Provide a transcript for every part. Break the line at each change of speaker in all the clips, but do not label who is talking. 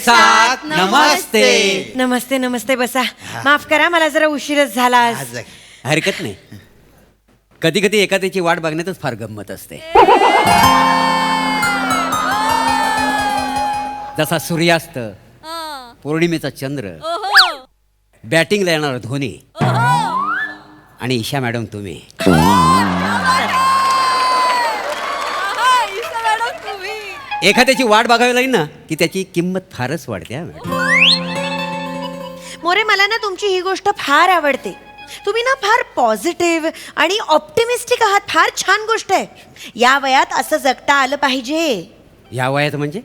साथ नमस्ते.
नमस्ते नमस्ते. बसा. माफ करा, मला जरा उशीरच झाला आज.
हरकत नाही. कधी कधी एखाद्याची वाट बघण्यातच फार गंमत असते. जसा सूर्यास्त, पौर्णिमेचा चंद्र, बॅटिंगला येणार धोनी आणि ईशा मॅडम तुम्ही. एखाद्याची वाट बघावी लागली ना की त्याची किंमत फारच वाढते. हा मॅडम.
मोरे, मला ना तुमची ही गोष्ट फार आवडते. तुम्ही ना फार पॉझिटिव्ह आणि ऑप्टिमिस्टिक आहात. फार छान गोष्ट आहे. या वयात असं जगता आलं पाहिजे.
या वयात म्हणजे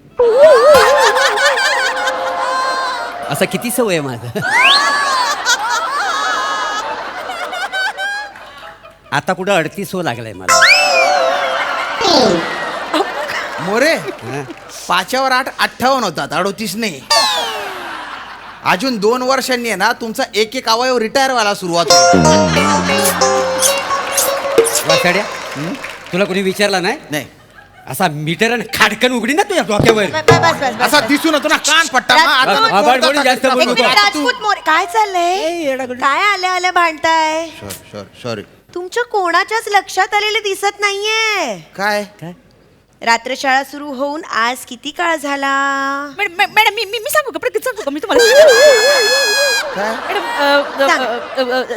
असं किती सवय आहे माझं. आता कुठं 38 लागलाय मला.
मोरे 5वर 8 58 होतात, 38 नाही. अजून 2 वर्षांनी आहे ना तुमचा एक अवयव रिटायर व्हायला सुरुवात होईल.
वासाड्या, तुला कोणी विचारला नाही?
नाही
असा मीटर आणि खाडकन उघडी ना तुझ्या डोक्यावर.
असा दिसून येतो ना कान पट्टा.
जास्त बोलू नको.
राजपूत मोरे, काय चाललंय? काय आल्या आल्या भांडताय?
सॉरी.
तुमच्या कोणाच्याच लक्षात आलेले दिसत नाहीये.
काय
रात्रशाळा सुरू होऊन आज किती काळ झाला?
मॅडम मी सांगू का? प्रगती सांगू का मी तुम्हाला? मॅडम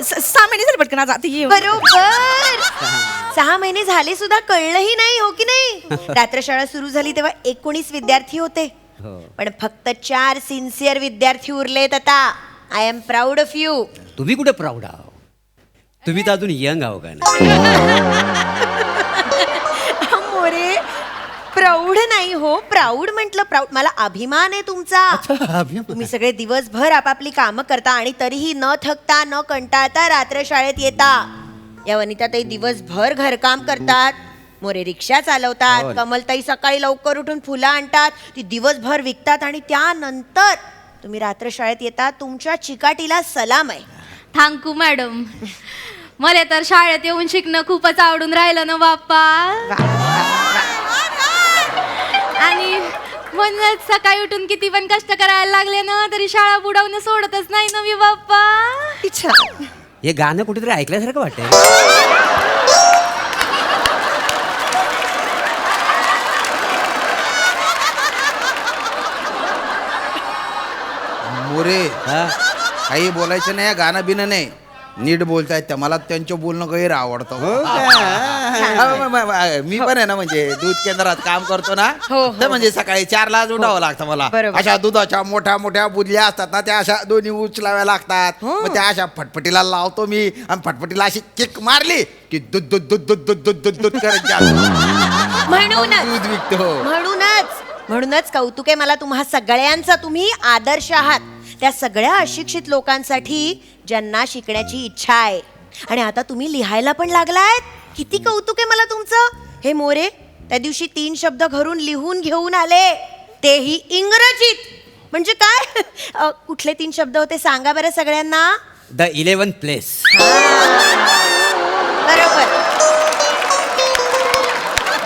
6 महिने झाले पटकन आज आता ये.
बरोबर. 6 महिने झाले सुद्धा कळलंही नाही, हो की नाही? रात्रशाळा सुरू झाली तेव्हा 19 विद्यार्थी होते, पण फक्त 4 सिन्सिअर विद्यार्थी उरलेत आता. I am proud of you.
तुम्ही कुठे प्राऊड आहो? तुम्ही तर अजून यंग आहो का ना?
मोरे, प्राऊड नाही हो, प्राऊड म्हटलं. प्राऊड. मला अभिमान आहे तुमचा. तुम्ही सगळे दिवसभर आपापली कामं करता आणि तरीही न थकता न कंटाळता रात्रशाळेत येता. या वनिताताई दिवसभर घरकाम करतात. मोरे रिक्षा चालवतात. कमलताई सकाळी लवकर उठून फुलं आणतात, ती दिवसभर विकतात आणि त्यानंतर तुम्ही रात्रशाळेत येता. तुमच्या चिकाटीला सलाम आहे.
Thank you madam. मला तर शाळेत येऊन शिकणं खूपच आवडून राहिलं ना बाप्पा. आणि म्हणूनच सकाळी उठून किती पण कष्ट करायला लागले ना तरी शाळा बुडवणं सोडतच नाही ना मी बाप्पा.
हे गाणं कुठेतरी ऐकल्यासारखं वाटतंय.
मोरे काही बोलायचं नाही, गाणं बिनं नाही. नीट बोलतायत त्या. मला त्यांचं बोलणं गैर आवडतं. मी पण आहे ना, म्हणजे दूध केंद्रात काम करतो ना, तर म्हणजे सकाळी 4ला उठावं लागतं मला. अशा दुधाच्या मोठ्या मोठ्या बुदल्या असतात ना, त्या अशा दोन्ही उचलाव्या लागतात. मग त्या अशा फटफटीला लावतो मी आणि फटफटीला अशी किक मारली की दूध दूध दूध दूध दूध दूध दूध दूध करत दूध विकतो.
म्हणूनच कौतुक आहे मला तुम्हा सगळ्यांचा. तुम्ही आदर्श आहात त्या सगळ्या अशिक्षित लोकांसाठी ज्यांना शिकण्याची इच्छा आहे. आणि आता तुम्ही लिहायला पण लागलायत. किती कौतुक आहे मला तुमचं. हे मोरे, त्या दिवशी 3 शब्द घरून लिहून घेऊन आले, तेही इंग्रजीत. म्हणजे काय? कुठले 3 शब्द होते सांगा बरं सगळ्यांना.
The 11th place.
बरोबर,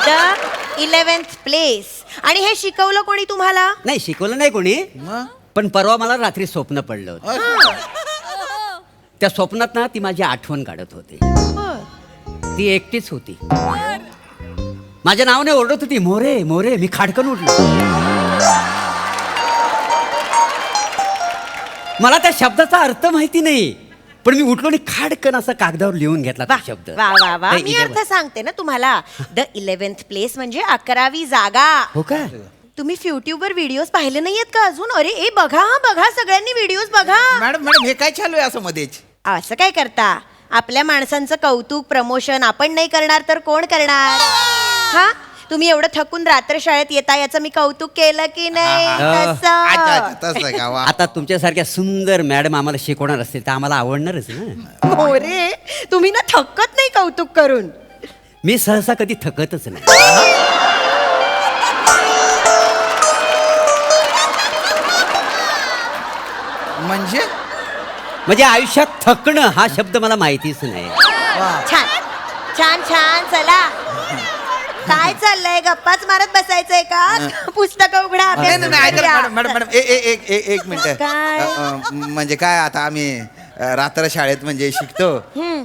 द 11th प्लेस. आणि हे शिकवलं कोणी तुम्हाला?
नाही, शिकवलं नाही कोणी, पण परवा मला रात्री स्वप्न पडलं होतं. त्या स्वप्नात ना ती माझी आठवण काढत होती. ती एकटीच होती. माझ्या नावाने ओरडत होती, मोरे मोरे. मी खाडकन उठलो. मला त्या शब्दाचा अर्थ माहिती नाही, पण मी उठलो आणि खाडकन असा कागदावर लिहून घेतला तो शब्द.
वा वा वा. मी अर्थ सांगते ना तुम्हाला. द 11th प्लेस म्हणजे 11वी जागा.
हो का?
तुम्ही युट्यूबवर व्हिडिओज पाहिले नाहीयेत का अजून? अरे ए बघा, बघा सगळ्यांनी व्हिडिओज बघा.
मॅडम हे काय चालू आहे असं मध्येच?
असं काय करता? आपल्या माणसांचं कौतुक प्रमोशन आपण नाही करणार तर कोण करणार? हा, तुम्ही एवढं थकून रात्र शाळेत येता याचं मी कौतुक केलं की नाही?
आता तुमच्यासारख्या सुंदर मॅडम आम्हाला शिकवणार असतील तर आम्हाला आवडणारच ना.
मोरे, तुम्ही ना थकत नाही कौतुक करून.
मी सहसा कधी थकतच नाही. म्हणजे आयुष्यात थकणं हा शब्द मला माहितीच नाही.
छान छान छान. चला काय चाललंय गप्पाच मारत बसायचंय का पुस्तक उघडा
नाही
अभ्यास
नाही, नाही ऐका
करूया.
ना, मॅडम मॅडम एक मिनिट
काय?
म्हणजे काय आता आम्ही रात्र शाळेत म्हणजे शिकतो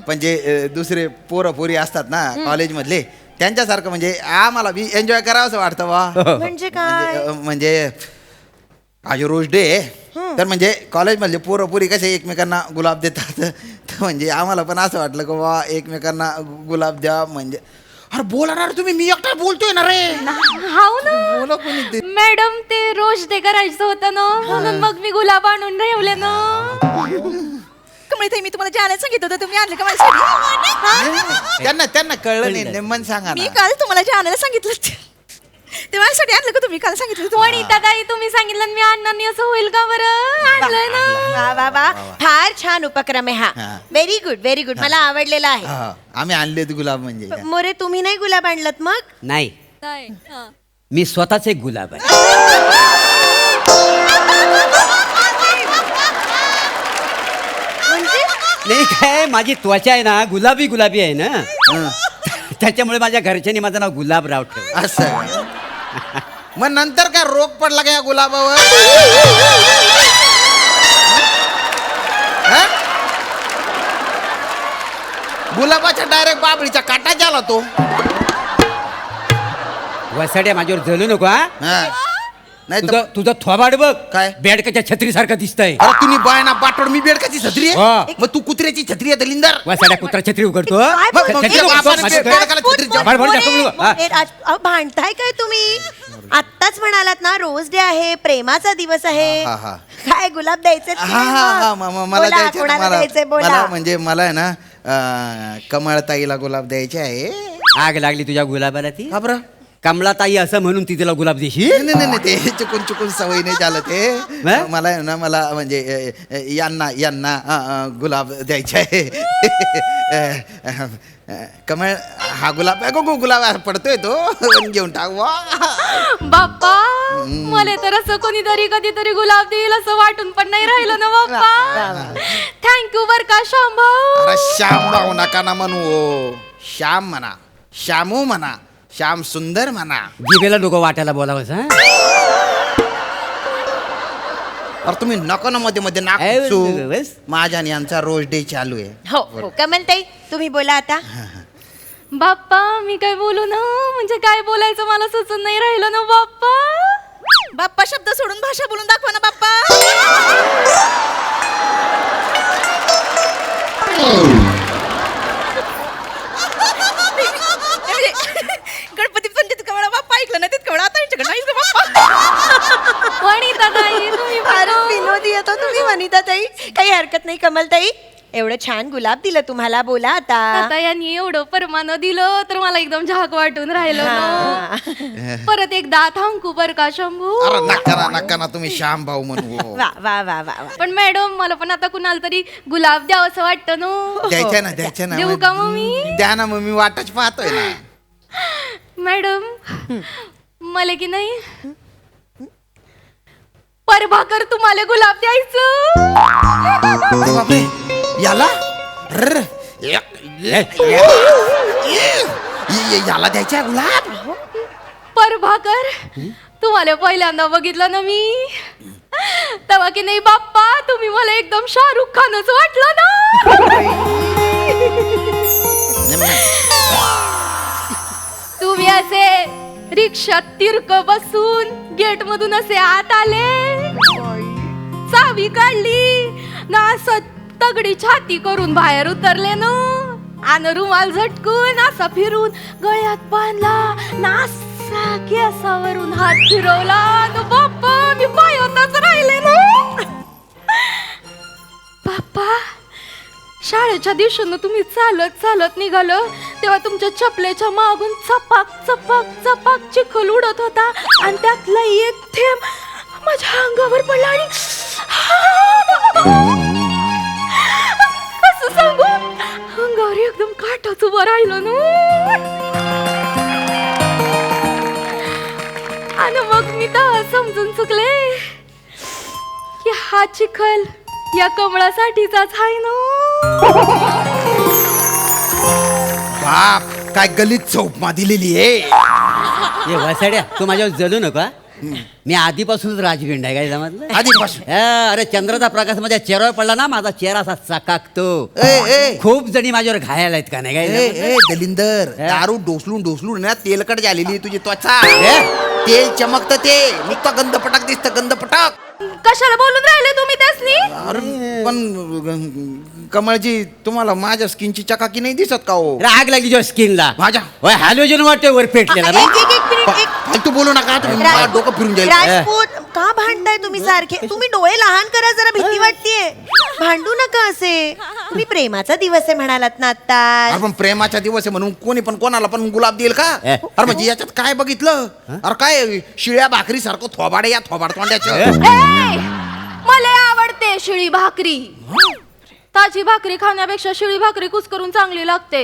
पण जे दुसरे पोरं पोरी असतात ना कॉलेज मधले त्यांच्यासारखं म्हणजे आम्हाला बी एन्जॉय करावं असं वाटतं वा
म्हणजे काय
म्हणजे आज रोज डे तर म्हणजे कॉलेज मधले पोरं पोरी कसे एकमेकांना गुलाब देतात तर म्हणजे आम्हाला पण असं वाटलं की वा एकमेकांना गुलाब द्या म्हणजे अरे बोला ना रे तुम्ही मी एकटा बोलतोय ना रे
हाव ना
बोला कोणी ते
मॅडम ते रोज डे करायचं होतं ना म्हणून मग मी गुलाब आणून ठेवले ना.
कमळीताई मी तुम्हाला जे आणायला सांगितलं होतं तुम्ही आणलं का माझ्यासाठी?
त्यांना कळलं नाही नेमन सांगा
मी
ना
काल तुम्हाला जे आणायला सांगितलं ते माझ्यासाठी आणलं का तुम्ही काल सांगितलं होतं?
वनिता ताई तुम्ही सांगितलं आणि मी आणणार नाही असं होईल का बरं? आणलंय ना.
वा वा वा फार छान उपक्रम आहे
हा.
हा व्हेरी गुड मला आवडलेला आहे.
हा, आम्ही आणलेत गुलाब म्हणजे
मोरे तुम्ही नाही गुलाब आणलत मग
नाही
काय? हा.
मी स्वतःच एक गुलाब आहे.
म्हणजे
नाही काय माझी त्वचा आहे ना गुलाबी गुलाबी आहे ना त्याच्यामुळे माझ्या घरच्यांनी माझं नाव गुलाबराव ठेवलं.
असं मग नंतर काय रोग पडला का या गुलाबावर हा? गुलाबाच्या डायरेक्ट बाबळीचा काटा झाला तो
वसाड्या माझ्यावर जळू नको हा.
हा. नाही तर
तुझं तुझं थोबाड बघ
काय?
बेडकाच्या छत्री सारखं दिसतंय.
अरे तुम्ही बायना पाठवड मी बेडकाची छत्री
हा.
आहे मग तू कुत्र्याची छत्री आहे दलिंदर
वसाड्या कुत्रा छत्री उघडतो
काय
मग- मग
छत्री
त्या
उघडतो,
बापाने
माझ्या
बेड-
घरी.
बेडकाला छत्री द्या.
भांड- भांड दाखव
मोरे,
बघू. हा.
मोरे, अहो, भांडताय काय तुम्ही आत्ताच म्हणालात ना रोज डे आहे प्रेमाचा दिवस आहे
हा, हा.
काय गुलाब द्यायचे
हा हा हा मला द्यायचे ना,
कोणाला द्यायचे
मला
बोला
म्हणजे मला आहे ना कमळताईला गुलाब द्यायचे आहे
आग लागली तुझ्या गुलाबाला ती
का बरं?
कमलाताई असं म्हणून ती तिला गुलाब देशील.
नाही नाही नाही, ते चुकून सवय नाही झालं ते
मग?
मला आहे ना मला म्हणजे यांना गुलाब द्यायचे आहे कमळ हा गुलाब गुलाब पडतोय तो घेऊन टाक वा
बाप्पा मला तर असं कोणीतरी कधीतरी गुलाब देईल असं वाटून पण नाही राहिलं ना बाप्पा. थँक्यू बर का शांभाऊ.
अरे श्याम भाऊ नका ना म्हणू ओ. श्याम म्हणा श्यामू म्हणा श्याम सुंदर म्हणा
जिभेला डोकं वाटायला बोलावंस हा.
अरे तुम्ही नको ना मध्ये मध्ये नाक
ए,
पुसू.
बस.
माझ्या आणि यांचा रोज डे चालू आहे
हो हो कमलताई तुम्ही बोला आता
बाप्पा मी काय बोलू ना म्हणजे काय बोलायचं मला सुचून नाही राहिलं ना बाप्पा.
बाप्पा शब्द सोडून भाषा बोलून दाखवा ना बाप्पा. गणपती पण तितका वेळा बाप्पा ऐकलं ना तितका वेळा आता यांच्याकडे नाहीच ग बाप्पा.
वनिता ताई तुम्ही
फार
पण-
विनोदी येतो तुम्ही वनिता ताई काही हरकत नाही कमलताई एवढं छान गुलाब दिलं तुम्हाला बोला आता
आता यांनी एवढं परमानं दिलं तर मला एकदम झाक वाटून राहिलं ना. परत एकदा थांबू बर का शंभू.
अरे नका ना तुम्ही श्याम भाऊ म्हणू हो.
वा वा वा वा वा
पण मॅडम मला पण आता कुणाला तरी गुलाब द्यावं असं वाटतं ना.
द्यायच्या ना
देऊ का मग मी?
द्या ना मग मी वाटच पाहतोय ना
मॅडम मला की नाही परभाकर तुम्हाला गुलाब द्यायचं.
अरे बापरे याला अर्र, याला द्यायचा गुलाब
परभाकर तुम्हाला पहिल्यांदा बघितलं ना मी तेव्हा की नाही बाप्पा तुम्ही मला एकदम शाहरुख खानच वाटलं ना. तुम्ही असे रिक्षात तिरक बसून गेट मधून असे आत आले चावी काढली ना असं तगडी छाती करून बाहेर उतरले ना आणि रुमाल झटकून असा फिरून गळ्यात बांधला ना असा केसावरून हात फिरवला न बाप्पा मी पायातच राहिले ना. बाप्पा शाळेच्या दिवशीनं तुम्ही चालत चालत निघालं तेव्हा तुमच्या चपलेच्या मागून चपाक चपाक चपाक चिखल उडत होता आणि त्यातला एक थेंब माझ्या अंगावर पडला आणि कसं सांगू अंगावर एकदम काटाच उभं राहिलं ना. आणि मग मी तर समजून चुकले की हा चिखल या कमळासाठीचाच आहे ना.
बाप काय गलीत चौपमा दिलेली आहे
ये वसाड्या तू माझ्यावर जलू नका. मी आधीपासूनच राजगिंड आहे काय समजलं.
आधीपासून
अरे चंद्राचा प्रकाश माझ्या चेहऱ्यावर पडला ना माझा चेहरा असा चकाकतो.
ए
खूप जणी माझ्यावर घायल आहेत का नाही काय.
दलिंदर
हे?
दारू डोसलून ना तेलकट झालेली तुझी त्वचा.
हे?
तेल चमकत ते नुकतं गंध पटाक दिसत गंध पटाक.
कशाला बोलून राहिले तुम्ही त्यासनी?
अरे पण कमळजी तुम्हाला माझ्या स्किनची चकाकी नाही दिसत का हो.
आग लागली जो स्किनला
माझ्या
होय हॅलोजन वाटते वर पेटलेला बे.
एक मिनिट
फालतू बोलू नका तुम्ही मला डोकं फिरून जाईल.
राजपूत का भांडताय तुम्ही सारखे. तुम्ही डोळे लहान करा जरा भीती वाटतेय. भांडू नका असे. तुम्ही प्रेमाचा दिवस आहे म्हणालात ना आता.
अरे पण प्रेमाचा दिवस आहे म्हणून कोणी पण कोणाला पण गुलाब देईल का.
ए.
अरे म्हणजे याच्यात काय बघितलं. अरे काय शिळ्या भाकरी सारखं थोबाडे या थोबाड तोंड्याचं.
ए, मला आवडते शिळी भाकरी. ताजी भाकरी खाण्यापेक्षा शिळी भाकरी कुस्करून चांगली लागते.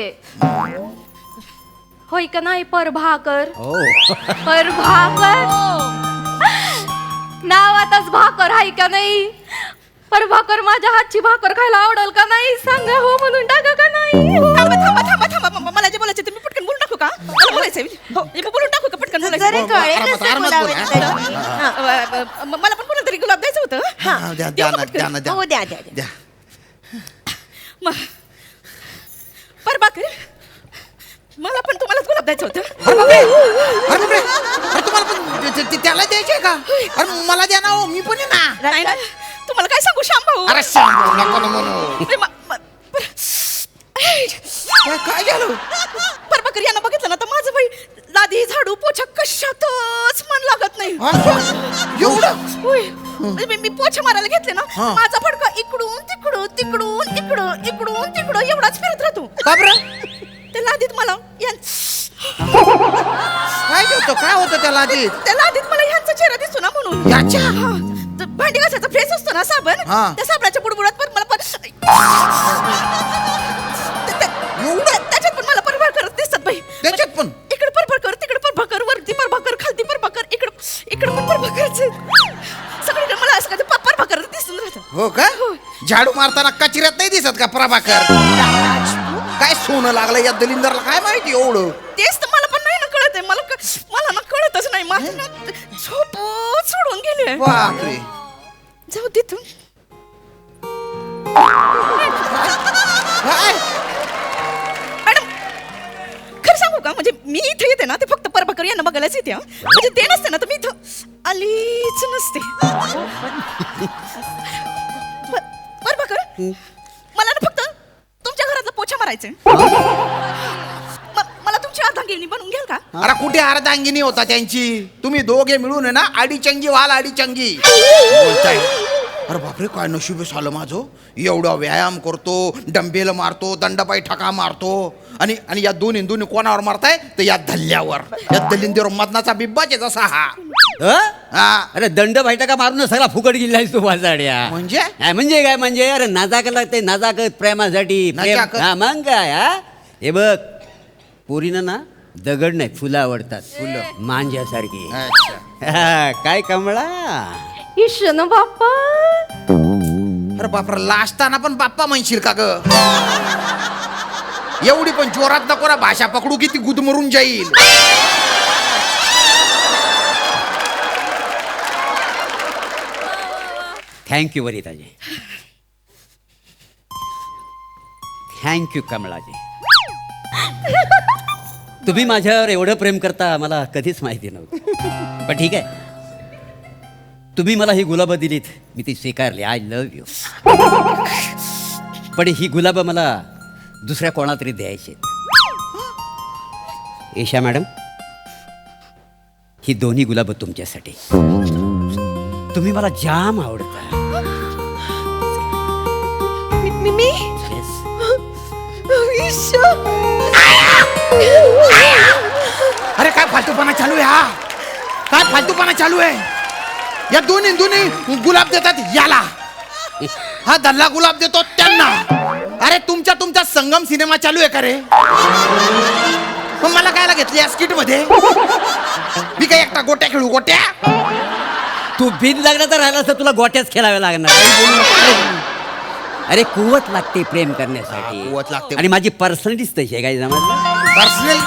होय का नाही परभाकर.
हो.
परभाकर नावातच भाकर आहे का नाही. परभाकर माझ्या हातची भाकर खायला आवडेल का नाही सांगा हो म्हणून टाका का नाही.
थांबा मला जे बोलायचं तुम्ही पटकन बोलून टाकू का. मला बोलायचंय बोलून टाकू का पटकन
जरी
बोलायचं.
कळेल
आरामात,
कसं
आरामात
बोलावं
बोला.
तरी. हा.
मला पण कोणाला तरी गुलाब द्यायचं होतं.
हा, द्या द्या ना, द्या ना, द्या.
हो द्या द्या द्या.
द्या.
परभाकर मला पण तुम्हालाच गुलाब द्यायचं होतं.
अरे बापरे. अरे बापरे. अरे तुम्हाला पण त्याला द्यायचे का. अरे मला द्या ना हो मी पण आहे ना.
नाही ना तुम्हाला काय सांगू श्याम भाऊ.
अरे सांगू नको ना म्हणू. काय झालं.
परभाकर यांना बघितलं ना तर माझं बाई लादी झाडू पोछा कशातच मन लागत नाही.
एवढं
होय. मी पोछा मारायला घेतले ना
हा.
माझा फडका इकडून तिकडून तिकडून इकडं इकडून तिकडं एवढाच फिरत राहतो.
का बरं.
त्या लादीत मला
काय होतं काय होतं त्याला आधी.
त्या लादीत मला ह्यांचा चेहरा दिसतो ना म्हणून.
याच्या
हा. तर भांडी घासायचा फ्रेश असतो ना साबण
हा.
त्या साबणाच्या बुडबुडात पण मला पण त्याच्यात पण मला परभार करत दिसतात बाई.
त्याच्यात पण
इकडे परभाकर तिकडे परभाकर वरती परभाकर खालती परभाकर इकडे पण परभाकरच सगळीकडे मला असं कधी परभाकर दिसून राहतं.
हो का. झाडू मारताना कचऱ्यात नाही दिसत का प्रभाकर. काय सोनं लागलं या दलिंदरला काय माहिती एवढं.
तेच तर मला पण नाही ना कळत आहे. मला ना कळतच नाही. माझं ना झोपून सोडून गेली.
बापरे.
जाऊ तिथून.
काय
मॅडम खरं सांगू का म्हणजे मी इथे येते ना ते फक्त परभाकर यांना बघायलाच येते. म्हणजे ते नसते ना तर मी इथं आलीच नसते. परभाकर मला ना फक्त तुमच्या घरातला पोछा मारायचंय. मला तुमची अर्धांगिनी बनवून घ्याल का.
अरे कुठे अर्धांगिनी होता त्यांची. तुम्ही दोघे मिळून आहे ना आडीचंगी व्हाल आडीचंगी बोलताय. अरे बापरे काय नशीब झालं माझं. एवढा व्यायाम करतो डंबेल मारतो दंडपाई ठका मारतो आणि आणि या दोन्ही कोणावर मारताय तर या धल्ल्यावर या दलिंदीवर मदनाचा बिब्बाच आहे जसा हा. हा.
अरे दंड बैठका का मारून सगळा फुकट गेलाय तू वाजाड्या.
म्हणजे
म्हणजे काय म्हणजे अरे नाजाक लागते नाजाकत प्रेमासाठी प्रेम.
नजाकत.
हा मग काय हा हे बघ पोरीनं ना दगड नाही फुलं आवडतात. फुलं मांज्यासारखी.
अच्छा.
काय कमळा.
ईशन बाप्पा
अरे बापरा लाजताना पण बाप्पा म्हणशील का ग. एवढी पण जोरात नको ना भाषा पकडू की ती गुदमरून जाईल.
थँक्यू वनिताजी. थँक्यू कमळाजी. तुम्ही माझ्यावर एवढं प्रेम करता मला कधीच माहिती नव्हतं. पण ठीक आहे तुम्ही मला ही गुलाबं दिलीत मी ती स्वीकारली. I love you. पण ही गुलाबं मला दुसऱ्या कोणाला तरी द्यायची. ईशा मॅडम ही दोन्ही गुलाबं तुमच्यासाठी. तुम्ही मला जाम आवडता.
मी
Yes.
अरे काय फालतूपणा चालू आहे हा. काय फालतूपणा चालू आहे. या दोन्ही गुलाब देतात याला. हा दल्ला गुलाब देतो त्यांना. अरे तुमचा संगम सिनेमा चालू आहे का रे. मग मला कायला घेतली या स्किट मध्ये. मी काय एकटा गोट्या खेळू गोट्या.
तू बिन लागला तर राहिला तर तुला गोट्याच खेळाव्या लागणार. अरे कुवत लागते प्रेम करण्यासाठी.
कुवत लागते.
आणि माझी पर्सनॅलिटीच तशी आहे काय समजलं.
पर्सनल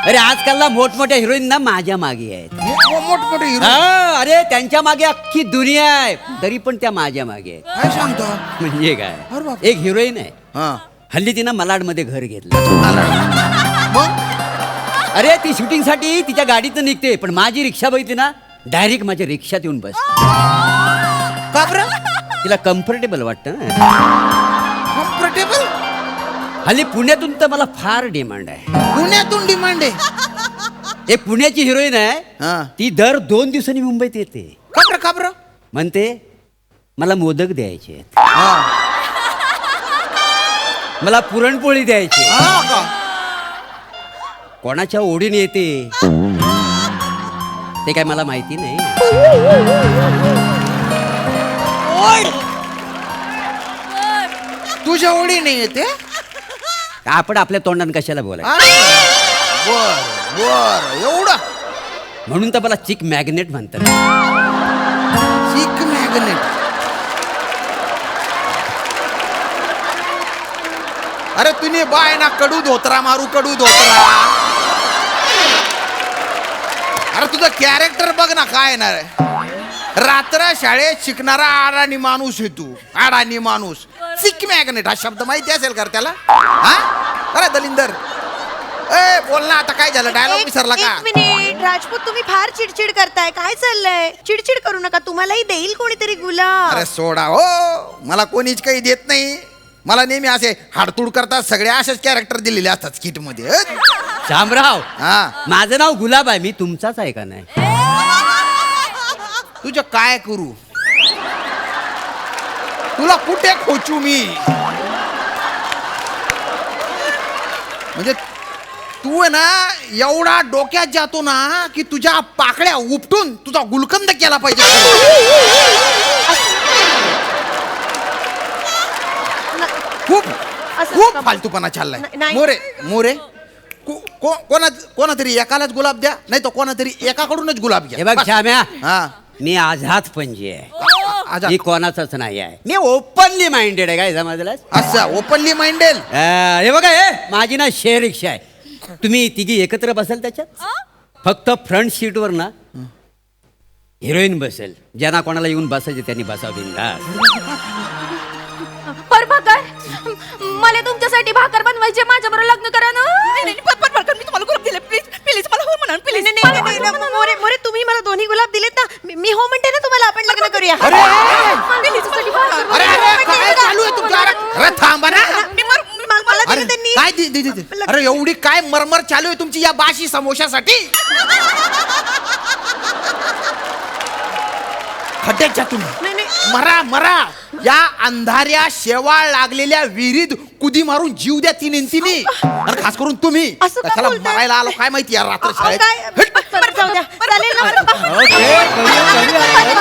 अरे आजकालला मोठमोठ्या हिरोईन ना माझ्या मागे आहेत.
मोठमोठे हिरो
हा, अरे त्यांच्या मागे अख्खी दुनिया आहे, तरी पण त्या माझ्या मागे आहेत.
काय सांगतो
म्हणजे
अरे
काय,
बाप.
एक हिरोईन आहे,
हा
हल्ली तिनं मलाडमध्ये घर घेतलं.
मग
अरे ती शूटिंग साठी तिच्या गाडीतून निघते, पण माझी रिक्षा बघितली ना डायरेक्ट माझ्या रिक्षात येऊन बस.
का बरं
तिला कम्फर्टेबल वाटतं ना.
कम्फर्टेबल
हल्ली पुण्यातून तर मला फार डिमांड आहे.
पुण्यातून डिमांड आहे.
एक पुण्याची हिरोईन आहे,
हा.
ती दर 2 दिवसांनी मुंबईत येते.
का बरं
म्हणते मला मोदक द्यायचे आहेत,
हा
मला पुरणपोळी द्यायची.
हा का
कोणाच्या ओढीने येते ते काय मला माहिती नाही.
तुझ्या ओळी नाही येते.
आपण आपल्या तोंडाने कशाला बोलाय.
बर बर एवढं
म्हणून तर मला चिक मॅग्नेट म्हणतात.
चिक मॅग्नेट. अरे तुम्ही बाय ना कडू धोत्रा मारू कडू धोत्रा. अरे तुझं कॅरेक्टर बघ ना काय येणार आहे. रात्र शाळेत शिकणारा अडाणी माणूस आहे तू. अडाणी माणूस. चिक मॅग्नेट हा शब्द माहिती असेल का रे त्याला. हा अरे दलिंदर ए बोल ना आता काय झालं. डायलॉग विसरला का.
एक मिनिट राजपूत, तुम्ही फार चिडचिड करताय. काय चाललंय? चिडचिड करू नका, तुम्हालाही देईल कोणीतरी गुलाब.
अरे सोडा हो, मला कोणीच काही देत नाही. मला नेहमी असे हाडतूड करतात सगळे असेच कॅरेक्टर दिलेले असतात स्किट मध्ये.
शामराव,
हा
माझं नाव गुलाब आहे, मी तुमचाच आहे का नाही.
तुझं काय करू. तुला कुठे खोचू मी. म्हणजे तू आहे ना एवढा डोक्यात जातो ना की तुझ्या पाकळ्या उपटून तुझा गुलकंद केला पाहिजे. खूप
असं
खूप
नका.
फालतूपणा चाललाय.
नाही.
मोरे मोरे कोणातरी एकालाच गुलाब द्या, नाही तर कोणातरी एकाकडूनच गुलाब घ्या.
हे बघ
बस.
श्याम्या,
हा
मी आझाद पंजी आहे,
आजा.
मी कोणाचाच नाही आहे. मी ओपनली माइंडेड आहे. काय समजलं.
असं ओपनली माइंडेड.
हे बघा, हे माझी ना शेअर रिक्षा आहे. तुम्ही तिघी एकत्र बसाल त्याच्यात. फक्त फ्रंट सीटवर ना हिरोईन बसेल. ज्यांना कोणाला येऊन बसायचे त्यांनी बसावं बिनधास्त.
पर भाकर, मला तुमच्यासाठी भाकर बनवायचे, माझ्याबरोबर लग्न करा ना.
मी तुम्हाला गुलाब दिले. प्लीज प्लीज मला हो म्हणा प्लीज.
मोरे मोरे, तुम्ही मला दोन्ही गुलाब दिलेत ना. मी हो म्हणते ना तुम्हाला, आपण लग्न करूया.
अरे
तुझ्यासाठी भाकर
अरे अरे काय चालू आहे तुमचं. अरे थांबा ना.
मला
अरे
दिलं त्यांनी.
काय अरे एवढी काय मरमर चालू आहे तुमची या बाशी समोशासाठी. खड्ड्याच्या तुम्ही
नाही, नाही.
मरा मरा. या अंधाऱ्या शेवाळ लागलेल्या विहिरीत कुदी मारून जीव द्या तिने. आणि खास करून तुम्ही
असं का
कशाला
बोलताय?
मरायला आलो काय माहिती या रात्र
अहो,
शाळेत.
काय? बरं, जाऊ द्या. चालेल ना.
ओके, करूया, करूया.